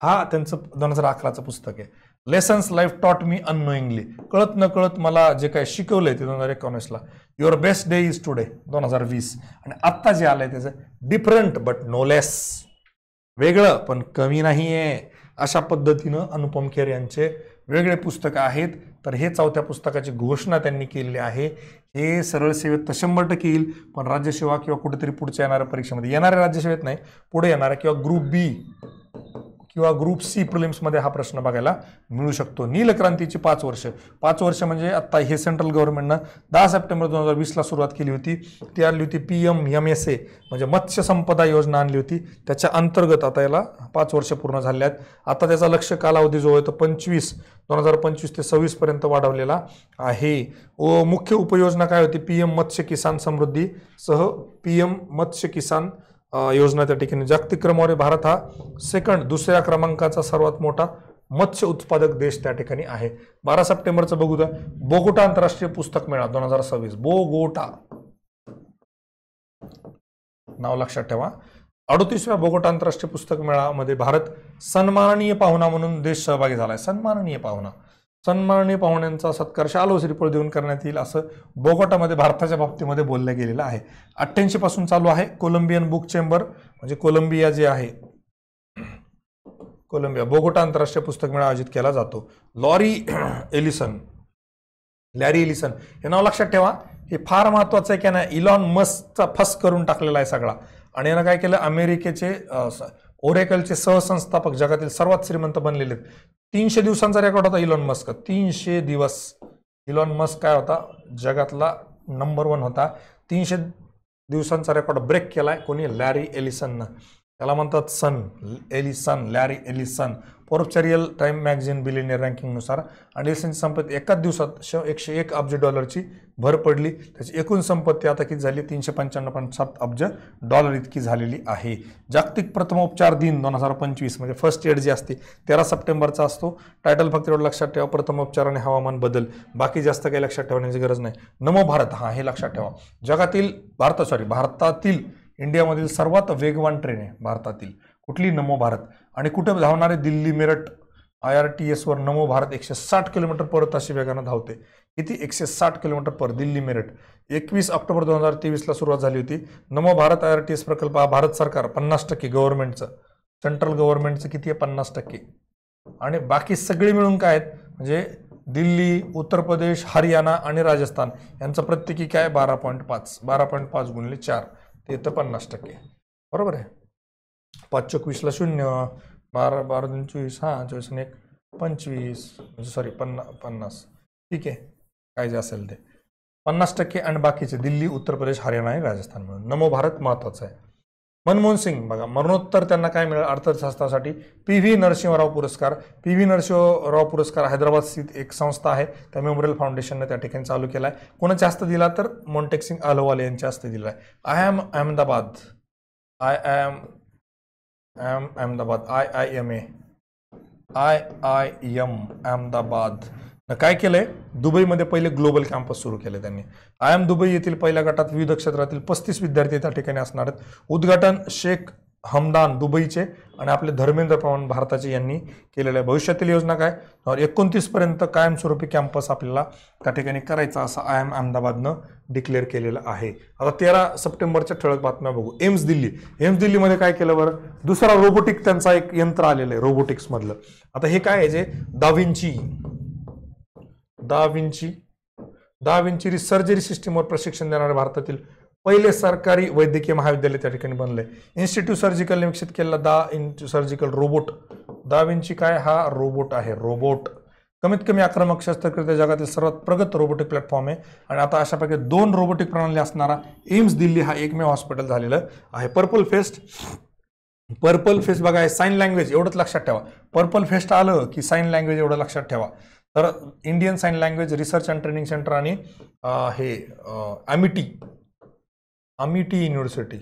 हा त्यांचं 2011चं पुस्तक आहे. Lessons life taught me unknowingly. कळत न कळत मला जे काय शिकवलंय ते 2019ला. Your best day is today 2020. आणि आत्ता जे आलंय त्याचं डिफरंट बट नो लेस. वेगळं पण कमी नाहीये. अशा पद्धतीनं अनुपम खेर यांचे वेगळे पुस्तकं आहेत. तर हे 4थ्या पुस्तकाची घोषणा त्यांनी केलेली आहे. हे सरळ सेवेत तर 100% येईल, पण राज्यसेवा किंवा कुठेतरी पुढच्या येणाऱ्या परीक्षेमध्ये, येणाऱ्या राज्यसेवेत नाही, पुढे येणाऱ्या किंवा ग्रुप बी किंवा ग्रुप सी प्रिलिम्समध्ये हा प्रश्न बघायला मिळू शकतो. नीलक्रांतीची 5 वर्ष. 5 वर्ष म्हणजे आता हे सेंट्रल गव्हर्नमेंटनं 10 सप्टेंबर 2020ला सुरुवात केली होती. ती आणली होती PMMSA म्हणजे मत्स्य संपदा योजना आणली होती. त्याच्या अंतर्गत आता याला 5 वर्ष पूर्ण झाले आहेत. आता त्याचा लक्ष्य कालावधी जो आहे तो 2025 ते 26 पर्यंत वाढवलेला आहे. मुख्य उपयोजना काय होती, PM मत्स्य किसान समृद्धी सह PM मत्स्य किसान योजना त्या ठिकाणी. जागतिक क्रमवारी भारत हा दुसऱ्या क्रमांकाचा सर्वात मोठा मत्स्य उत्पादक देश त्या ठिकाणी आहे. 12 सप्टेंबरचं बघू द्या, बोगोटा आंतरराष्ट्रीय पुस्तक मेळा 2026. बोगोटा नाव लक्षात ठेवा. 38व्या बोगोटा आंतरराष्ट्रीय पुस्तक मेळामध्ये भारत सन्माननीय पाहुणा म्हणून देश सहभागी झालाय. सन्माननीय पाहुण्यांचा सत्कार शाल व श्रीफळ देऊन करण्यात येईल असं बोगोटामध्ये भारताच्या बाबतीमध्ये बोललं गेलेलं आहे. 88 पासून चालू आहे. कोलंबियन बुक चेंबर म्हणजे कोलंबिया जे आहे, कोलंबिया बोगोटा आंतरराष्ट्रीय पुस्तक मेळा आयोजित केला जातो. लॅरी एलिसन हे नाव लक्षात ठेवा. हे फार महत्वाचं आहे की नाही, इलॉन मस्कचा फस करून टाकलेला आहे सगळा. आणि यानं काय केलं, अमेरिकेचे ओरेकलचे सहसंस्थापक जगातील सर्वात श्रीमंत बनलेले. 300 दिवसांचा रेकॉर्ड होता इलॉन मस्क. 300 दिवस इलॉन मस्क काय होता, जगातला नंबर 1 होता. 300 दिवसांचा रेकॉर्ड ब्रेक केलाय कोणी, लॅरी एलिसननं. त्याला म्हणतात लॅरी एलिसन. फोर्ब्सच्या रिअल टाइम मॅगझिन बिलियनियर रँकिंगनुसार. आणि एलिसनची संपत्ती एकाच दिवसात 101 अब्ज डॉलरची भर पडली. त्याची एकूण संपत्ती आता किती झाली, 395.7 अब्ज डॉलर इतकी झालेली आहे. जागतिक प्रथमोपचार दिन 2025 म्हणजे फर्स्ट एड जी असते 13 सप्टेंबरचा असतो. टायटल फक्त एवढं लक्षात ठेवा, प्रथमोपचार आणि हवामान बदल. बाकी जास्त काही लक्षात ठेवण्याची गरज नाही. नमो भारत, हा हे लक्षात ठेवा. भारतातील इंडियामधील सर्वात वेगवान ट्रेन आहे भारतातील कुठली, नमो भारत. आणि कुठे धावणारे, दिल्ली मेरठ IRTS वर नमो भारत 160 किलोमीटर पर ताशी वेगानं धावते. किती, 160 किलोमीटर पर, दिल्ली मेरठ. 21 ऑक्टोबर 2023ला सुरुवात झाली होती. नमो भारत IRTS प्रकल्प हा भारत सरकार 50% गव्हर्नमेंटचं, सेंट्रल गव्हर्नमेंटचं किती आहे, 50%. आणि बाकी सगळे मिळून काय आहेत म्हणजे दिल्ली, उत्तर प्रदेश, हरियाणा आणि राजस्थान यांचं प्रत्येकी काय 12.5 गुणिले 4 ते तर 50%. बरोबर आहे. 5 × 20 = 0, 12 × 2 = 24, 24 आणि 1 25 म्हणजे सॉरी 50. ठीक आहे, काय जे असेल ते 50%. आणि बाकीचे दिल्ली, उत्तर प्रदेश, हरियाणा आणि राजस्थान म्हणून. नमो भारत महत्वाचं आहे. मनमोहन सिंग बघा, मरणोत्तर त्यांना काय मिळालं, अर्थशास्त्रासाठी PV नरसिंहराव पुरस्कार. PV नरसिंहराव पुरस्कार हैदराबाद स्थित एक संस्था आहे, त्या मेमोरियल फाउंडेशनने त्या ठिकाणी चालू केला आहे. कोणाच्या हस्ते दिला तर मोंटेकसिंग अहलवाल यांच्या हस्ते दिला आहे. IIM अहमदाबाद, IIM अहमदाबाद काय केलंय, दुबईमध्ये पहिले ग्लोबल कॅम्पस सुरू केले त्यांनी. IIM दुबई येथील पहिल्या गटात विविध क्षेत्रातील 35 विद्यार्थी त्या ठिकाणी असणार आहेत. उद्घाटन शेख हमदान दुबईचे आणि आपले धर्मेंद्र प्रधान भारताचे यांनी केलेलं आहे. भविष्यातील योजना काय, 29 पर्यंत कायमस्वरूपी कॅम्पस आपल्याला त्या ठिकाणी करायचा असं IIM अहमदाबादनं डिक्लेअर केलेलं आहे. आता 13 सप्टेंबरच्या ठळक बातम्या बघू. एम्स दिल्लीमध्ये काय केलं बरं, दुसरा रोबोटिक त्यांचा एक यंत्र आलेलं आहे रोबोटिक्स मधलं. आता हे काय आहे, जे दा विंची सर्जरी सिस्टीमवर प्रशिक्षण देणारे भारतातील पहिले सरकारी वैद्यकीय महाविद्यालय त्या ठिकाणी बनलंय. इन्स्टिट्यूट सर्जिकलने विकसित केलेला दा सर्जिकल रोबोट. दा विंची काय, हा रोबोट आहे. रोबोट कमीत कमी आक्रमक शस्त्रक्रिया जगातील सर्वात प्रगत रोबोटिक प्लॅटफॉर्म आहे. आणि आता अशापैकी 2 रोबोटिक प्रणाली असणारा एम्स दिल्ली हा एकमेव हॉस्पिटल झालेलं आहे. पर्पल फेस्ट बघा, साइन लँग्वेज एवढंच लक्षात ठेवा. पर्पल फेस्ट आलं की साइन लँग्वेज एवढं लक्षात ठेवा. तर Indian Sign Language Research and Training Centre आणि हे अमिटी युनिव्हर्सिटी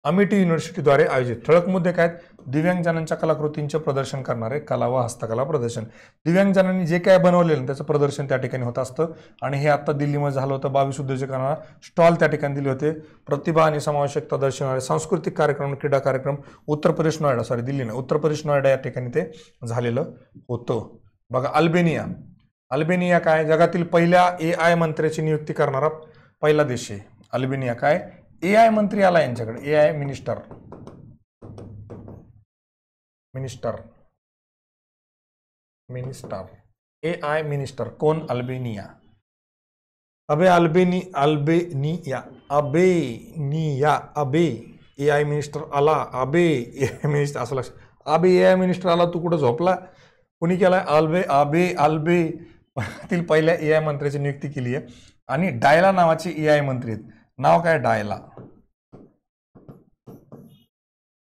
अमिटी युनिव्हर्सिटीद्वारे आयोजित ठळक मुद्दे काय आहेत? दिव्यांगजनांच्या कलाकृतींचे प्रदर्शन करणारे कला व हस्तकला प्रदर्शन. दिव्यांगजनांनी जे काय बनवलेलं त्याचं प्रदर्शन त्या ठिकाणी होत असतं आणि हे आता दिल्लीमध्ये झालं होतं. 22 उद्योजकांना स्टॉल त्या ठिकाणी दिले होते. प्रतिभा आणि समावेशकता दर्शवणारे सांस्कृतिक कार्यक्रम, क्रीडा कार्यक्रम उत्तर प्रदेश नोएडा या ठिकाणी ते झालेलं होतं. बघा अल्बेनिया काय? जगातील पहिल्या AI मंत्र्याची नियुक्ती करणारा पहिला देश आहे अल्बेनिया. काय? AI मंत्री आला यांच्याकडे, AI मिनिस्टर AI मिनिस्टर कोण? अल्बेनिया. AI मिनिस्टर आला. AI मिनिस्टर असं लक्ष. AI मिनिस्टर आला, तू कुठं झोपला? कुणी केलाय? आल्बे तील पहिल्या AI मंत्र्याची नियुक्ती केली आहे. आणि डायला नावाची AI मंत्री आहेत. नाव काय?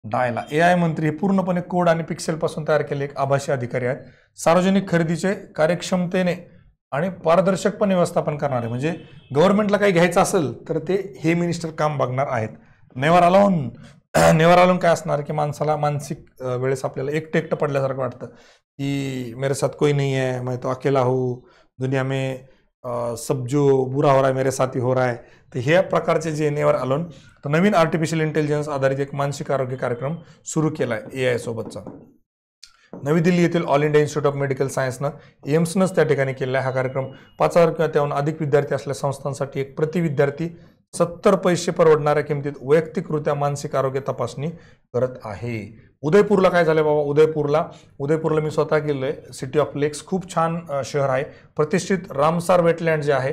डायला AI मंत्री हे पूर्णपणे कोड आणि पिक्सेल पासून तयार केलेले एक आभासी अधिकारी आहेत. सार्वजनिक खरेदीचे कार्यक्षमतेने आणि पारदर्शकपणे व्यवस्थापन करणारे, म्हणजे गव्हर्नमेंटला काही घ्यायचं असेल तर ते हे मिनिस्टर काम बघणार आहेत. नेव्हर अलोन काय असणार की माणसाला मानसिक वेळेस आपल्याला एकटं पडल्यासारखं वाटतं की मेरे साथ कोई नहीं है, मैं तो अकेला हूँ, दुनिया में सब जो बुरा हो रहा है मेरे साथ ही हो रहा है. तर ह्या प्रकारचे जे नेव्हर अलोन, तर नवीन आर्टिफिशियल इंटेलिजन्स आधारित एक मानसिक आरोग्य कार्यक्रम सुरू केला आहे AI सोबतचा. नवी दिल्ली येथील All India Institute of Medical सायन्सनं एम्सनंच त्या ठिकाणी केलेला आहे. हा कार्यक्रम 5,000 किंवा त्याहून अधिक विद्यार्थी असलेल्या संस्थांसाठी एक प्रति विद्यार्थी 70 पैसे परवडणाऱ्या किमतीत वैयक्तिकरित्या मानसिक आरोग्य तपासणी करत आहे. उदयपूरला काय झालं बाबा? उदयपूरला मी स्वतः गेलोय. सिटी ऑफ लेक्स खूप छान शहर आहे. प्रतिष्ठित रामसार वेटलँड जे आहे,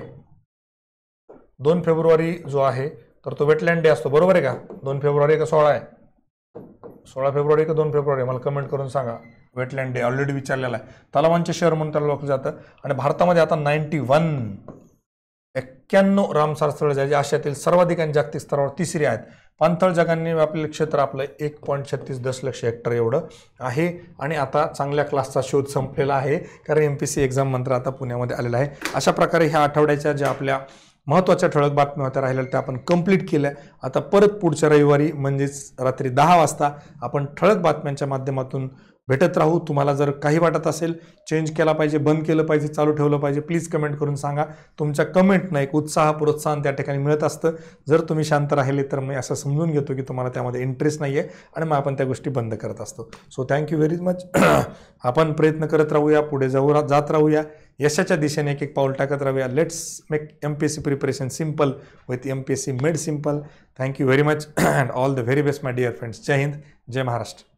2 फेब्रुवारी जो आहे तर तो वेटलँड डे असतो, बरोबर आहे का? 2 फेब्रुवारी का 16 आहे? 16 फेब्रुवारी का 2 फेब्रुवारी? मला कमेंट करून सांगा. वेटलँड डे ऑलरेडी विचारलेला आहे. तलावांचे शहर म्हणून त्याला ओळखलं जातं. आणि भारतामध्ये आता 91 रामसार स्थळ जे आशियातील सर्वाधिक आणि जागतिक स्तरावर तिसरी आहेत. पाणथळ जगांनी व्यापलेलं क्षेत्र आपलं 1.36 दशलक्ष हेक्टर एवढं आहे. आणि आता चांगल्या क्लासचा शोध संपलेला आहे, कारण MPSC एक्झाम मंत्र आता पुण्यामध्ये आलेला आहे. अशा प्रकारे ह्या आठवड्याच्या ज्या आपल्या महत्त्वाच्या ठळक बातम्या होत्या राहिलेल्या त्या आपण कंप्लीट केल्या. आता परत पुढच्या रविवारी म्हणजेच रात्री 10 वाजता आपण ठळक बातम्यांच्या माध्यमातून भेटत राहू. तुम्हाला जर काही वाटत असेल चेंज केला पाहिजे, बंद केलं पाहिजे, चालू ठेवलं पाहिजे, प्लीज कमेंट करून सांगा. तुमच्या कमेंटनं एक उत्साह, प्रोत्साहन त्या ठिकाणी मिळत असतं. जर तुम्ही शांत राहिले तर मी असं समजून घेतो की तुम्हाला त्यामध्ये इंटरेस्ट नाही आहे आणि मग आपण त्या गोष्टी बंद करत असतो. So thank you very much. आपण प्रयत्न करत राहूया, पुढे जात राहूया, यशाच्या दिशेने एक पाऊल टाकत राहूया. Let's make MPSC preparation simple with MPSC made simple. Thank you very much and all the very best my dear friends. जय हिंद, जय महाराष्ट्र.